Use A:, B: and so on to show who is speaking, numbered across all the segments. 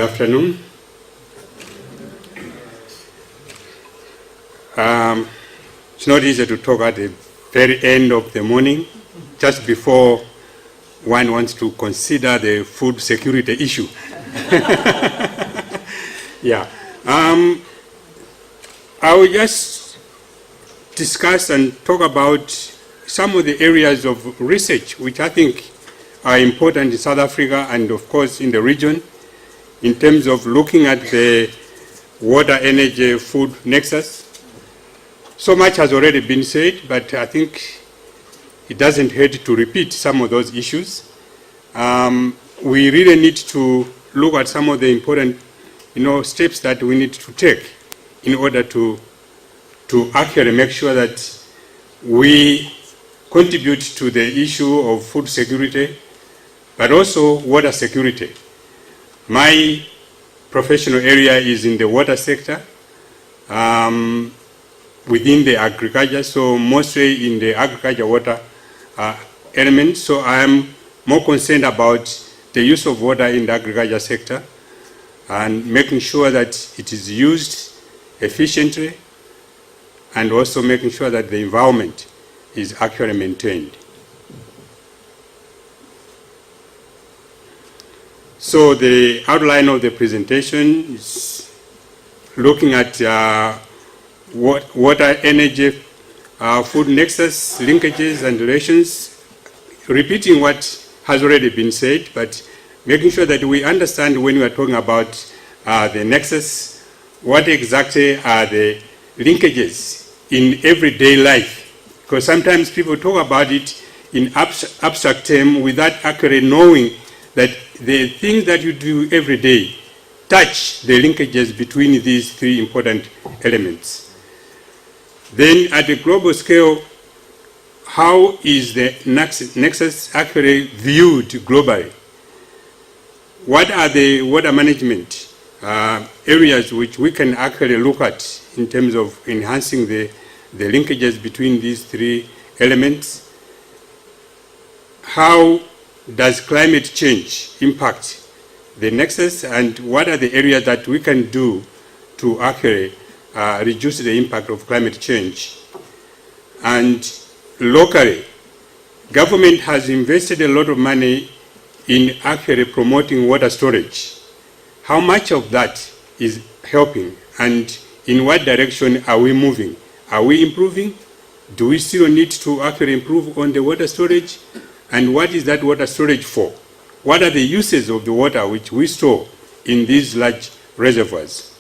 A: afternoon. It's not easy to talk at the very end of the morning, just before one wants to consider the food security issue. Yeah. I will just discuss and talk about some of the areas of research which I think are important in South Africa and of course in the region in terms of looking at the water, energy, food nexus. So much has already been said, but I think it doesn't hurt to repeat some of those issues. We really need to look at some of the important steps that we need to take in order to actually make sure that we contribute to the issue of food security, but also water security. My professional area is in the water sector, within the agriculture, so mostly in the agriculture water element. So I am more concerned about the use of water in the agriculture sector and making sure that it is used efficiently and also making sure that the environment is actually maintained. So the outline of the presentation is looking at water, energy, food nexus, linkages and relations, repeating what has already been said, but making sure that we understand when we are talking about the nexus, what exactly are the linkages in everyday life. Because sometimes people talk about it in abstract terms without actually knowing that the things that you do every day touch the linkages between these three important elements. Then at the global scale, how is the nexus actually viewed globally? What are the water management areas which we can actually look at in terms of enhancing the linkages between these three elements? How does climate change impact the nexus, and what are the areas that we can do to actually reduce the impact of climate change? And locally, government has invested a lot of money in actually promoting water storage. How much of that is helping, and in what direction are we moving? Are we improving? Do we still need to actually improve on the water storage? And what is that water storage for? What are the uses of the water which we store in these large reservoirs?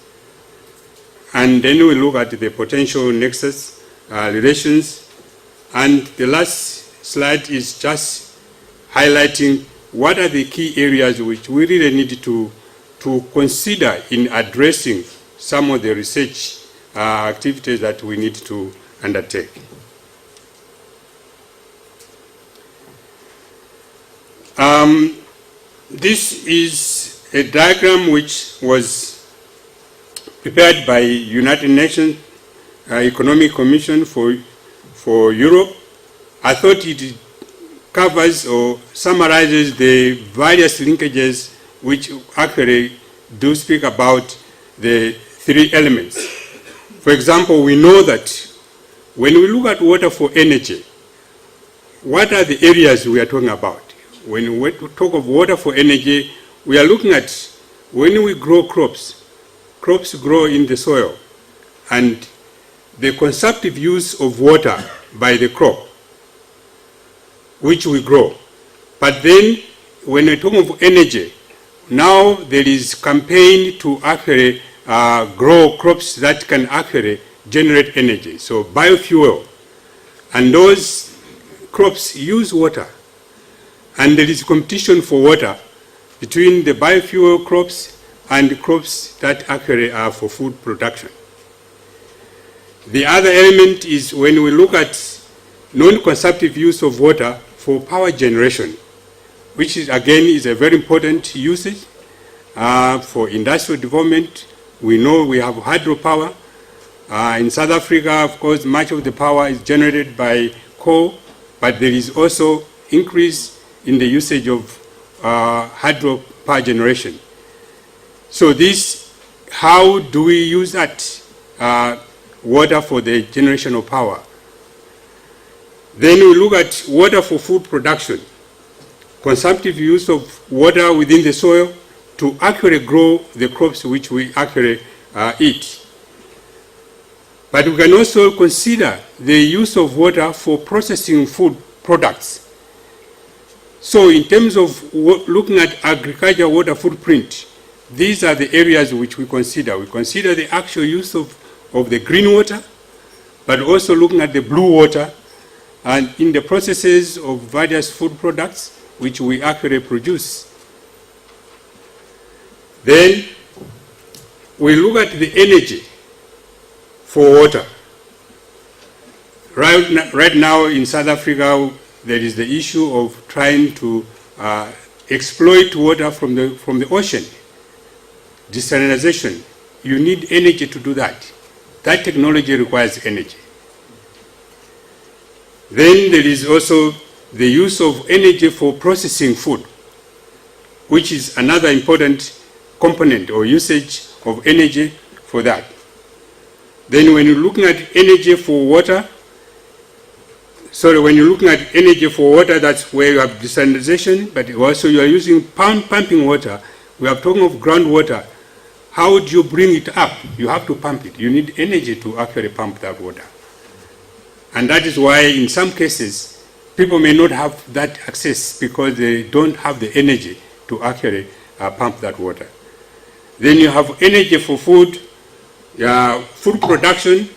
A: And then we look at the potential nexus relations. And the last slide is just highlighting what are the key areas which we really need to consider in addressing some of the research activities that we need to undertake. This is a diagram which was prepared by United Nations Economic Commission for Europe. I thought it covers or summarizes the various linkages which actually do speak about the three elements. For example, we know that when we look at water for energy, what are the areas we are talking about? When we talk of water for energy, we are looking at when we grow crops grow in the soil, and the consumptive use of water by the crop which we grow. But then when we talk of energy, now there is campaign to actually grow crops that can actually generate energy, so biofuel, and those crops use water. And there is competition for water between the biofuel crops and the crops that actually are for food production. The other element is when we look at non-consumptive use of water for power generation, which is again is a very important usage for industrial development. We know we have hydropower. In South Africa, of course, much of the power is generated by coal, but there is also increase in the usage of hydro power generation. So this, how do we use that water for the generation of power? Then we look at water for food production, consumptive use of water within the soil to actually grow the crops which we actually eat. But we can also consider the use of water for processing food products. So in terms of looking at agriculture water footprint, these are the areas which we consider. We consider the actual use of the green water, but also looking at the blue water, and in the processes of various food products which we actually produce. Then we look at the energy for water. Right now in South Africa, there is the issue of trying to exploit water from the ocean. Desalination, you need energy to do that. That technology requires energy. Then there is also the use of energy for processing food, which is another important component or usage of energy for that. Then when you're looking at energy for water, that's where you have desalination, but also you are using pumping water. We are talking of groundwater. How do you bring it up? You have to pump it. You need energy to actually pump that water. And that is why in some cases, people may not have that access because they don't have the energy to actually pump that water. Then you have energy for food, food production.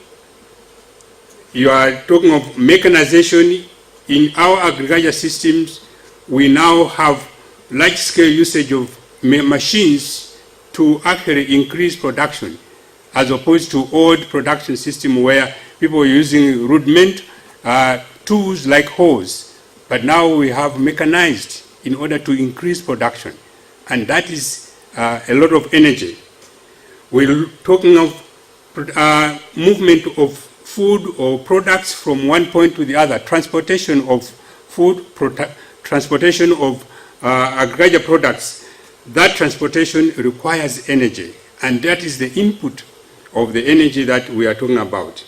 A: You are talking of mechanization. In our agriculture systems, we now have large-scale usage of machines to actually increase production, as opposed to old production system where people were using rudiment tools like hoes. But now we have mechanized in order to increase production. And that is a lot of energy. We're talking of movement of food or products from one point to the other, transportation of food, transportation of agriculture products. That transportation requires energy, and that is the input of the energy that we are talking about.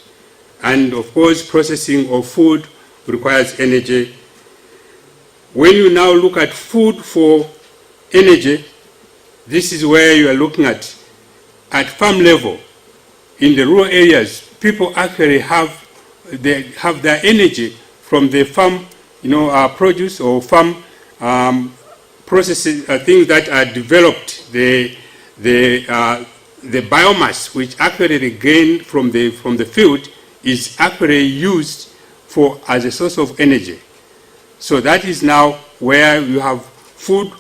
A: And of course, processing of food requires energy. When you now look at food for energy, this is where you are looking at farm level. In the rural areas, people actually have their energy from the farm, produce or farm processes, things that are developed. The biomass, which actually they gain from the field, is actually used as a source of energy. So that is now where you have food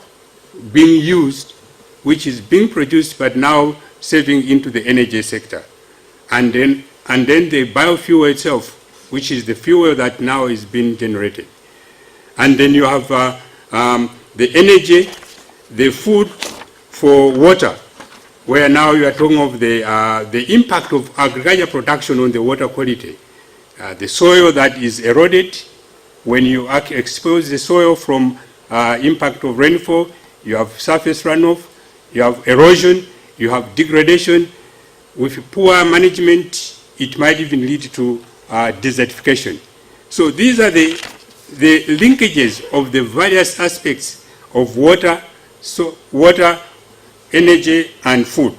A: being used, which is being produced, but now saving into the energy sector. And then the biofuel itself, which is the fuel that now is being generated. And then you have the energy, the food for water, where now you are talking of the impact of agriculture production on the water quality. The soil that is eroded, when you expose the soil from impact of rainfall, you have surface runoff, you have erosion, you have degradation. With poor management, it might even lead to desertification. So these are the linkages of the various aspects of water, energy, and food.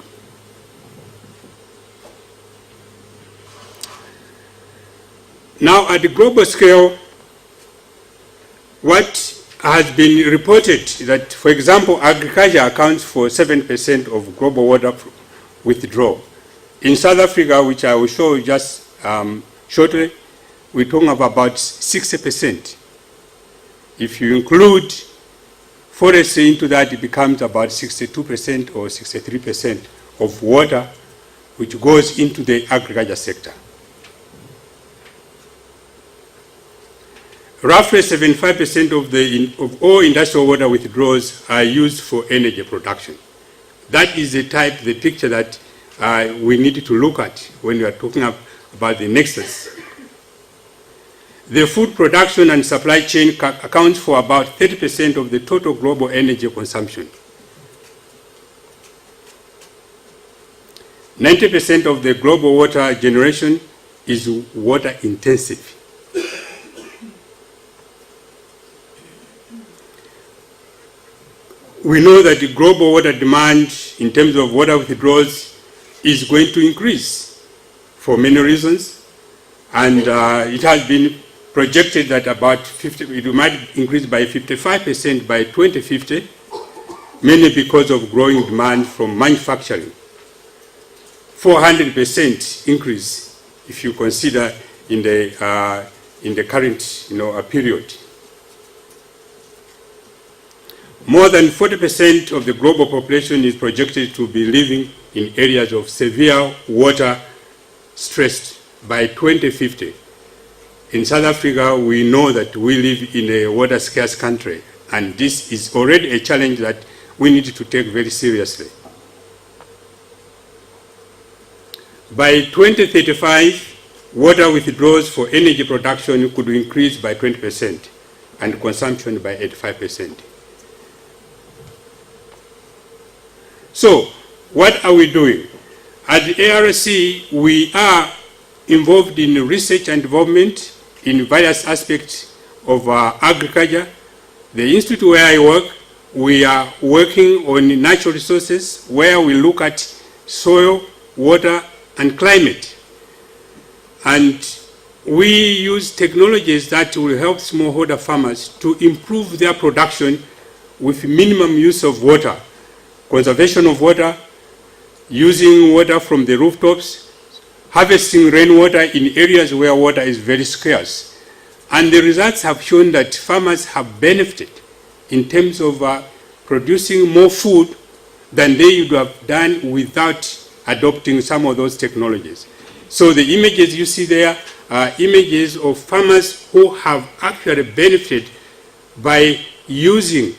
A: Now, at the global scale, what has been reported that, for example, agriculture accounts for 7% of global water withdrawal. In South Africa, which I will show you just shortly, we're talking of about 60%. If you include forestry into that, it becomes about 62% or 63% of water which goes into the agriculture sector. Roughly 75% of all industrial water withdrawals are used for energy production. That is the picture that we need to look at when we are talking about the nexus. The food production and supply chain accounts for about 30% of the total global energy consumption. 90% of the global water generation is water intensive. We know that the global water demand in terms of water withdrawals is going to increase for many reasons, and it has been projected that it might increase by 55% by 2050, mainly because of growing demand from manufacturing. 400% increase if you consider in the current period. More than 40% of the global population is projected to be living in areas of severe water stress by 2050. In South Africa, we know that we live in a water scarce country, and this is already a challenge that we need to take very seriously. By 2035, water withdrawals for energy production could increase by 20% and consumption by 85%. So, what are we doing? At the ARC, we are involved in research and development in various aspects of agriculture. The institute where I work, we are working on natural resources where we look at soil, water, and climate. And we use technologies that will help smallholder farmers to improve their production with minimum use of water. Conservation of water, using water from the rooftops, harvesting rainwater in areas where water is very scarce. And the results have shown that farmers have benefited in terms of producing more food than they would have done without adopting some of those technologies. So the images you see there are images of farmers who have actually benefited by using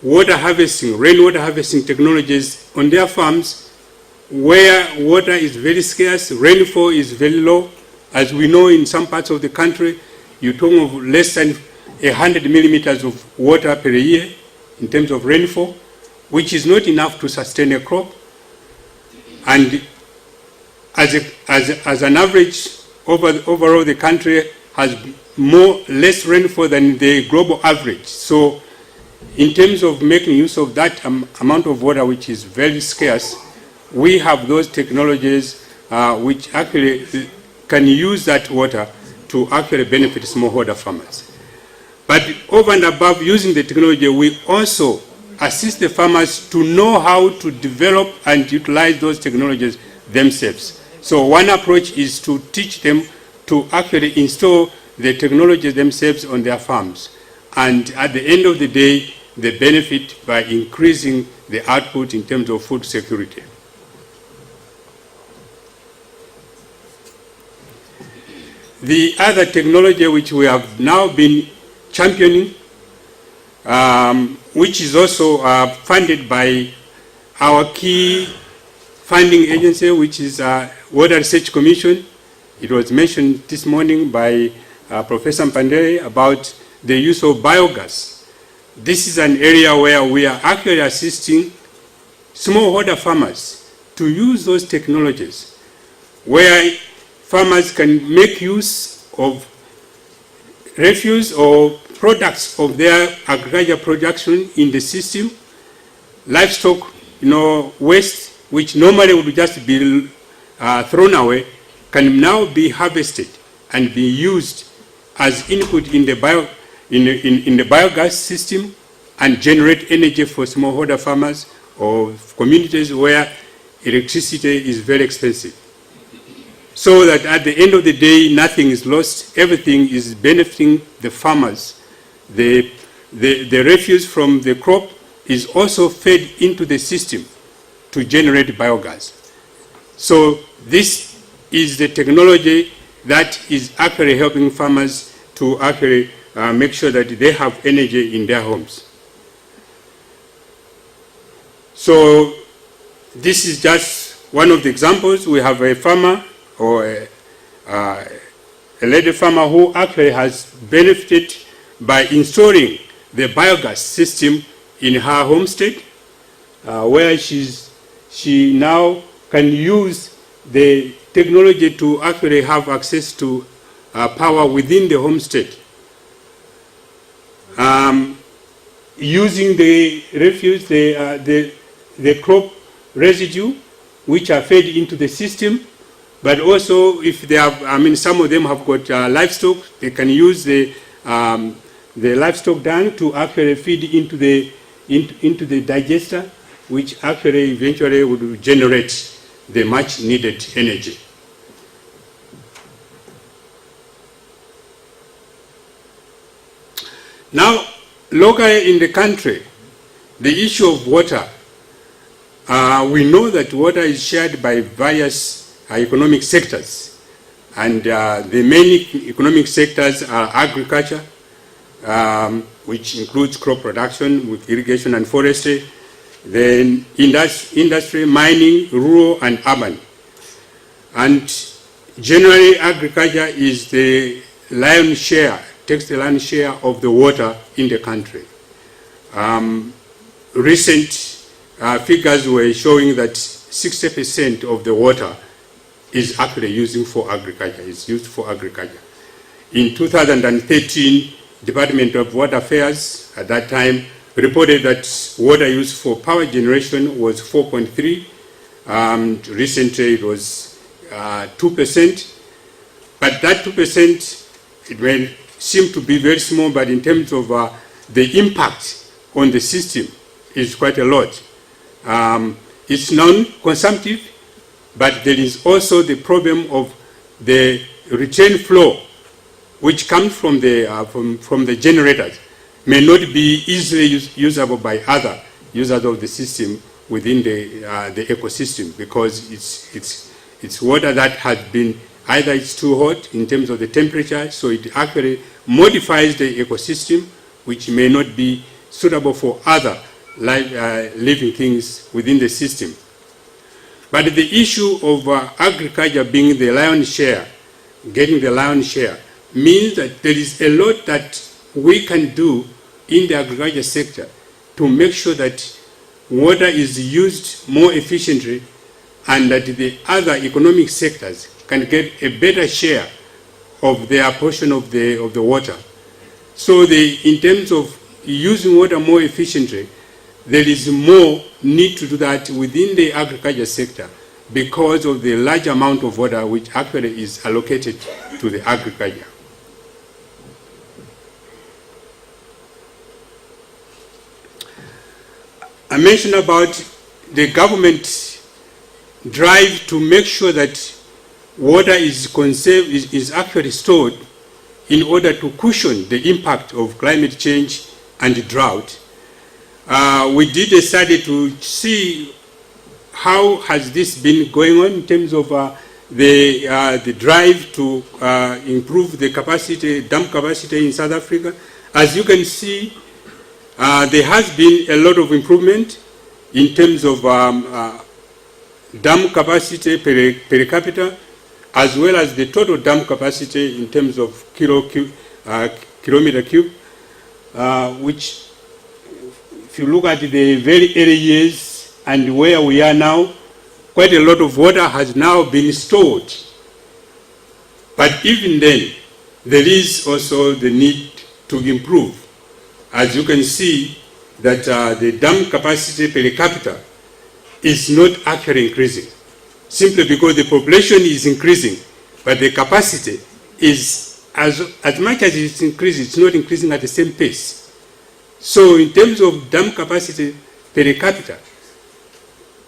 A: water harvesting, rainwater harvesting technologies on their farms where water is very scarce, rainfall is very low. As we know, in some parts of the country, you're talking of less than 100 millimeters of water per year in terms of rainfall, which is not enough to sustain a crop. And as an average, overall the country has less rainfall than the global average. So in terms of making use of that amount of water, which is very scarce, we have those technologies which actually can use that water to actually benefit smallholder farmers. But over and above using the technology, we also assist the farmers to know how to develop and utilize those technologies themselves. So one approach is to teach them to actually install the technologies themselves on their farms. And at the end of the day, they benefit by increasing the output in terms of food security. The other technology which we have now been championing, which is also funded by our key funding agency, which is Water Research Commission. It was mentioned this morning by Professor Mwendera about the use of biogas. This is an area where we are actually assisting smallholder farmers to use those technologies, where farmers can make use of refuse or products of their agricultural production in the system. Livestock, waste, which normally would just be thrown away, can now be harvested and be used as input in the biogas system and generate energy for smallholder farmers or communities where electricity is very expensive. So that at the end of the day, nothing is lost, everything is benefiting the farmers. The refuse from the crop is also fed into the system to generate biogas. So this is the technology that is actually helping farmers to actually make sure that they have energy in their homes. So this is just one of the examples. We have a farmer or a lady farmer who actually has benefited by installing the biogas system in her homestead, where she now can use the technology to actually have access to power within the homestead. Using the refuse, the crop residue, which are fed into the system, but also if they have, some of them have got livestock, they can use the livestock dung to actually feed into the digester, which actually eventually would generate the much needed energy. Now, locally in the country, the issue of water, we know that water is shared by various economic sectors, and the main economic sectors are agriculture, which includes crop production with irrigation and forestry, then industry, mining, rural and urban. And generally agriculture is the lion's share, takes the lion's share of the water in the country. Recent figures were showing that 60% of the water is actually used for agriculture. In 2013, Department of Water Affairs at that time reported that water used for power generation was 4.3. Recently it was 2%. But that 2%, it may seem to be very small, but in terms of the impact on the system is quite a lot. It's non-consumptive, but there is also the problem of the return flow, which comes from the generators, may not be easily usable by other users of the system within the ecosystem, because it's water that has been, either it's too hot in terms of the temperature, so it actually modifies the ecosystem, which may not be suitable for other living things within the system. But the issue of agriculture being the lion's share, getting the lion's share, means that there is a lot that we can do in the agriculture sector to make sure that water is used more efficiently and that the other economic sectors can get a better share of their portion of the water. So in terms of using water more efficiently, there is more need to do that within the agriculture sector because of the large amount of water which actually is allocated to the agriculture. I mentioned about the government drive to make sure that water is conserved, is actually stored in order to cushion the impact of climate change and drought. We did a study to see how has this been going on in terms of the drive to improve the capacity, dam capacity in South Africa. As you can see, there has been a lot of improvement in terms of dam capacity per capita, as well as the total dam capacity in terms of kilometer cube, which, if you look at the very early years and where we are now, quite a lot of water has now been stored. But even then, there is also the need to improve. As you can see, that the dam capacity per capita is not actually increasing, simply because the population is increasing, but the capacity is, as much as it's increasing, it's not increasing at the same pace. So in terms of dam capacity per capita,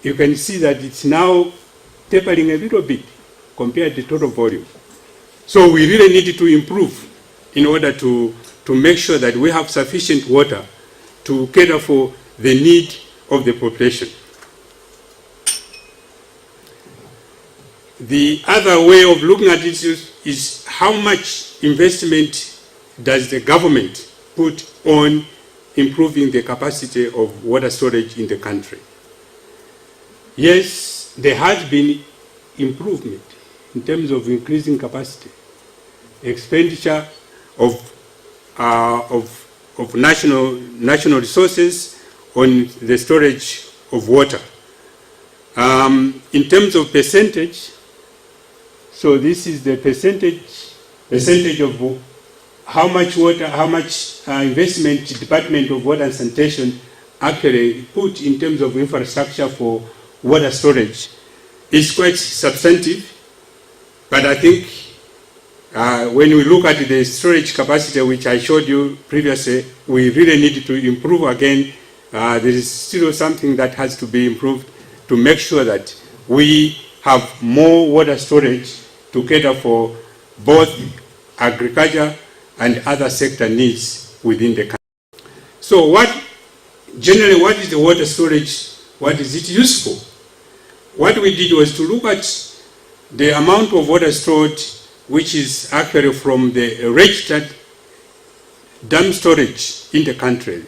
A: you can see that it's now tapering a little bit compared to total volume. So we really need to improve in order to make sure that we have sufficient water to cater for the need of the population. The other way of looking at it is how much investment does the government put on improving the capacity of water storage in the country. Yes, there has been improvement in terms of increasing capacity. Expenditure of national resources on the storage of water. In terms of percentage, so this is the percentage of how much water, how much investment Department of Water and Sanitation actually put in terms of infrastructure for water storage. Is quite substantive, but I think when we look at the storage capacity which I showed you previously, we really need to improve again. There is still something that has to be improved to make sure that we have more water storage to cater for both agriculture and other sector needs within the country. So generally what is the water storage? What is it used for? What we did was to look at the amount of water stored, which is actually from the registered dam storage in the country.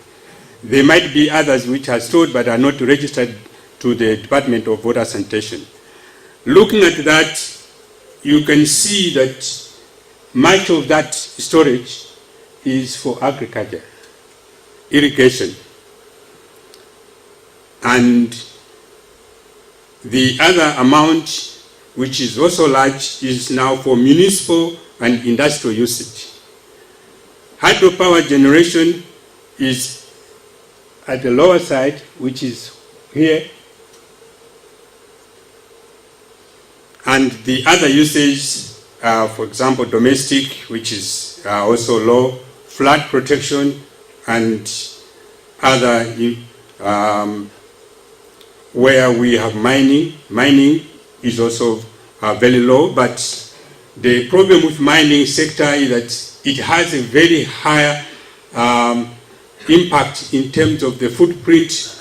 A: There might be others which are stored but are not registered to the Department of Water Sanitation. Looking at that, you can see that much of that storage is for agriculture, irrigation, and the other amount, which is also large, is now for municipal and industrial usage. Hydropower generation is at the lower side, which is here, and the other usage, for example, domestic, which is also low, flood protection, and other where we have mining. Mining is also very low, but the problem with mining sector is that it has a very high impact in terms of the footprint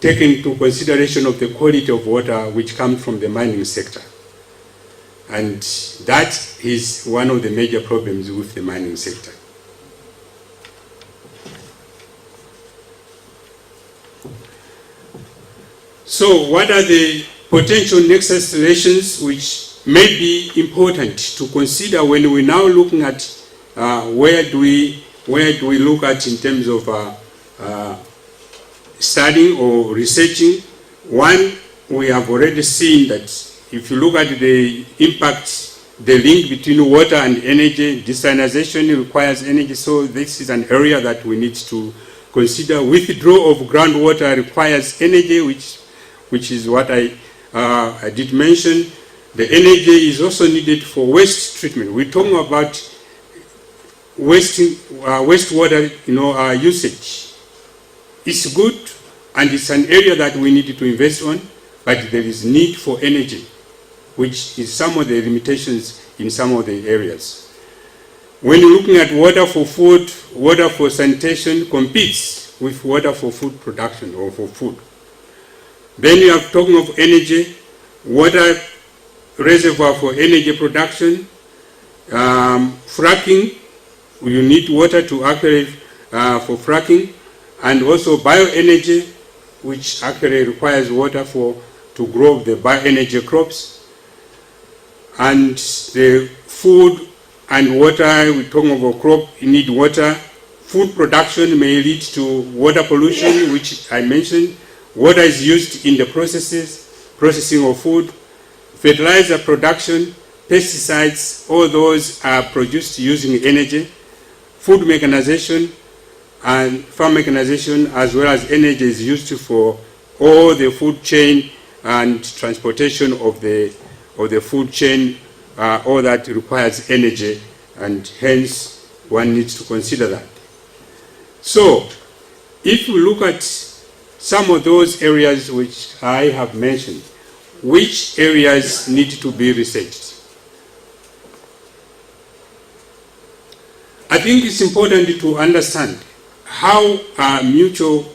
A: taken into consideration of the quality of water which comes from the mining sector. And that is one of the major problems with the mining sector. So what are the potential nexus relations which may be important to consider when we're now looking at where do we look at in terms of studying or researching? One, we have already seen that if you look at the impact, the link between water and energy, desalination requires energy, so this is an area that we need to consider. Withdrawal of groundwater requires energy, which is what I did mention. The energy is also needed for waste treatment. We're talking about wastewater, usage. It's good, and it's an area that we need to invest on, but there is need for energy, which is some of the limitations in some of the areas. When you're looking at water for food, water for sanitation competes with water for food production or for food. Then you are talking of energy, water reservoir for energy production, fracking, you need water to actually for fracking, and also bioenergy, which actually requires water to grow the bioenergy crops. And the food and water, we're talking about crop, you need water. Food production may lead to water pollution, which I mentioned. Water is used in the processing of food. Fertilizer production, pesticides, all those are produced using energy. Food mechanization and farm mechanization, as well as energy, is used for all the food chain and transportation of the food chain. All that requires energy, and hence one needs to consider that. So, if we look at some of those areas which I have mentioned, which areas need to be researched? I think it's important to understand how mutual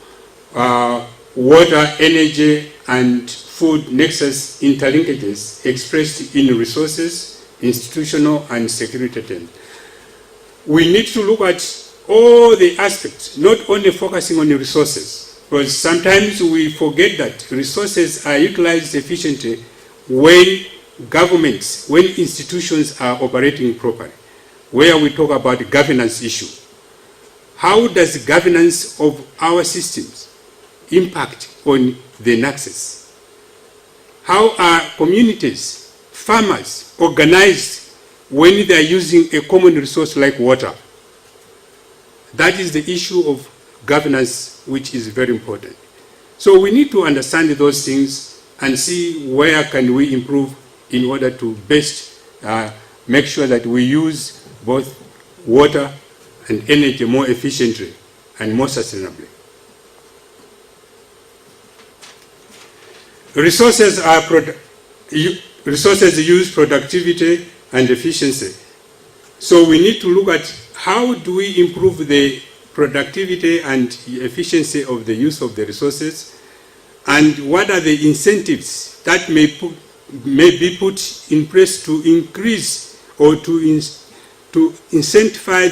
A: water, energy, and food nexus interlinkages expressed in resources, institutional, and security terms. We need to look at all the aspects, not only focusing on the resources, because sometimes we forget that resources are utilized efficiently when governments, when institutions are operating properly, where we talk about the governance issue. How does the governance of our systems impact on the nexus? How are communities, farmers organized when they are using a common resource like water? That is the issue of governance, which is very important. So we need to understand those things and see where can we improve in order to best make sure that we use both water and energy more efficiently and more sustainably. Resources use productivity and efficiency. So we need to look at how do we improve the productivity and efficiency of the use of the resources, and what are the incentives that may be put in place to increase or to incentivize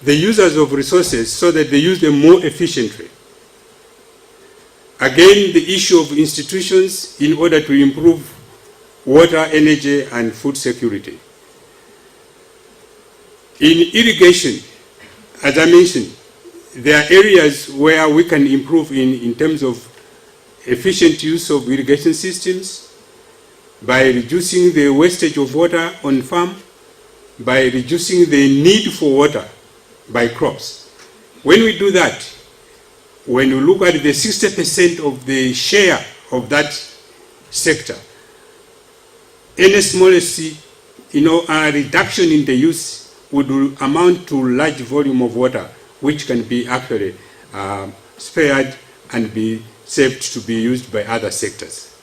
A: the users of resources so that they use them more efficiently. Again, the issue of institutions in order to improve water, energy, and food security. In irrigation, as I mentioned, there are areas where we can improve in terms of efficient use of irrigation systems by reducing the wastage of water on farm, by reducing the need for water by crops. When we do that, when you look at the 60% of the share of that sector, any smallest a reduction in the use would amount to large volume of water which can be actually spared and be saved to be used by other sectors.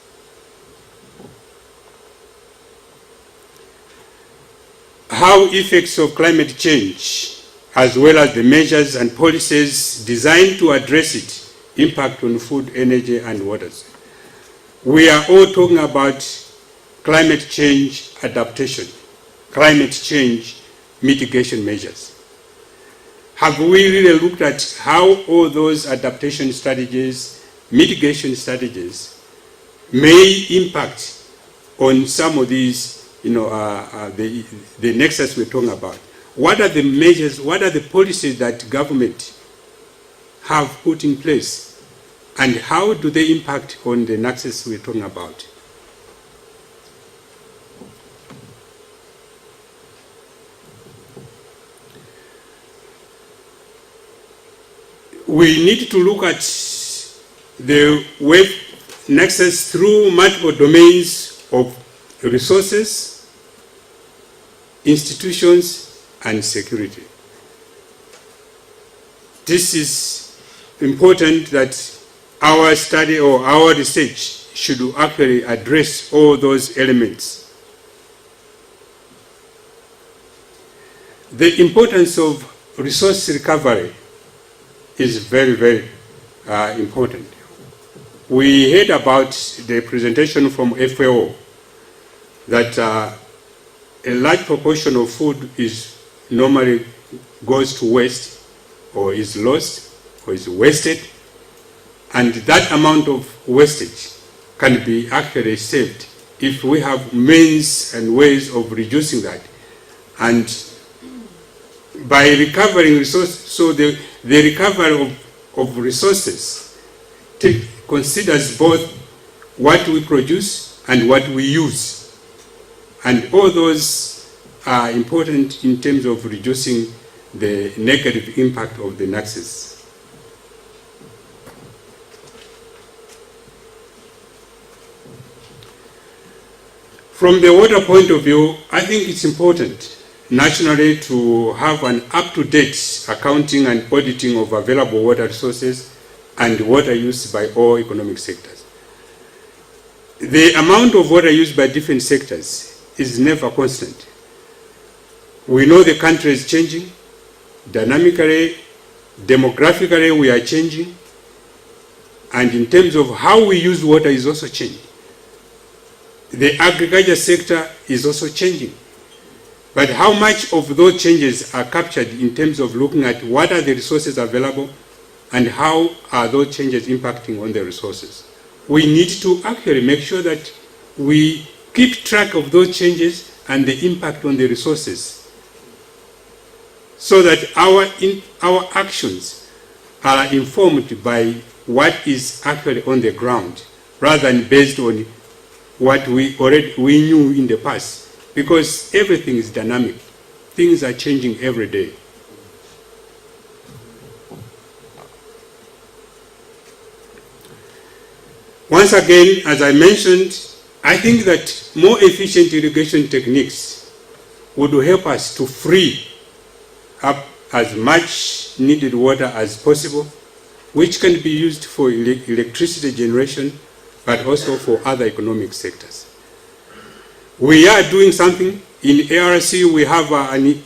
A: How effects of climate change, as well as the measures and policies designed to address it, impact on food, energy, and waters. We are all talking about climate change adaptation, climate change mitigation measures. Have we really looked at how all those adaptation strategies, mitigation strategies, may impact on some of these, the nexus we're talking about? What are the measures, what are the policies that government have put in place, and how do they impact on the nexus we're talking about? We need to look at the web nexus through multiple domains of resources, institutions, and security. This is important that our study or our research should actually address all those elements. The importance of resource recovery is very, very important. We heard about the presentation from FAO that a large proportion of food normally goes to waste, or is lost, or is wasted, and that amount of wastage can be actually saved if we have means and ways of reducing that. And by recovering resources, so the recovery of resources considers both what we produce and what we use. And all those are important in terms of reducing the negative impact of the nexus. From the water point of view, I think it's important nationally to have an up-to-date accounting and auditing of available water resources and water use by all economic sectors. The amount of water used by different sectors is never constant. We know the country is changing dynamically, demographically we are changing, and in terms of how we use water is also changing. The agriculture sector is also changing. But how much of those changes are captured in terms of looking at what are the resources available and how are those changes impacting on the resources? We need to actually make sure that we keep track of those changes and the impact on the resources, so that our actions are informed by what is actually on the ground, rather than based on what we knew in the past, because everything is dynamic. Things are changing every day. Once again, as I mentioned, I think that more efficient irrigation techniques would help us to free up as much needed water as possible, which can be used for electricity generation, but also for other economic sectors. We are doing something. In ARC, we have an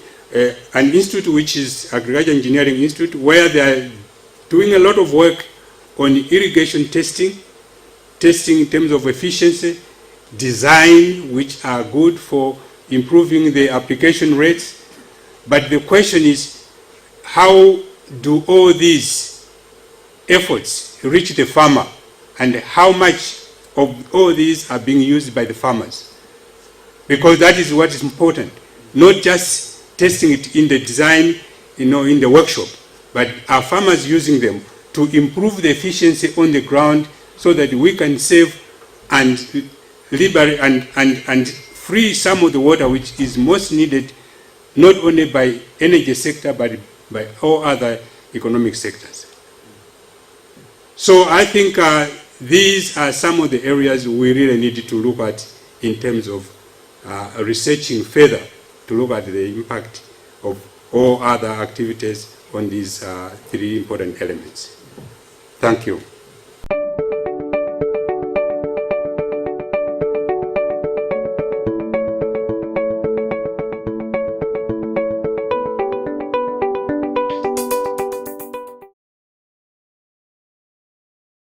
A: institute, which is Agriculture Engineering Institute, where they are doing a lot of work on irrigation testing in terms of efficiency, design, which are good for improving the application rates. But the question is, how do all these efforts reach the farmer, and how much of all these are being used by the farmers? Because that is what is important, not just testing it in the design, in the workshop, but are farmers using them to improve the efficiency on the ground, so that we can save and liberate and free some of the water which is most needed, not only by energy sector, but by all other economic sectors. So I think these are some of the areas we really need to look at in terms of researching further, to look at the impact of all other activities on these three important elements. Thank you.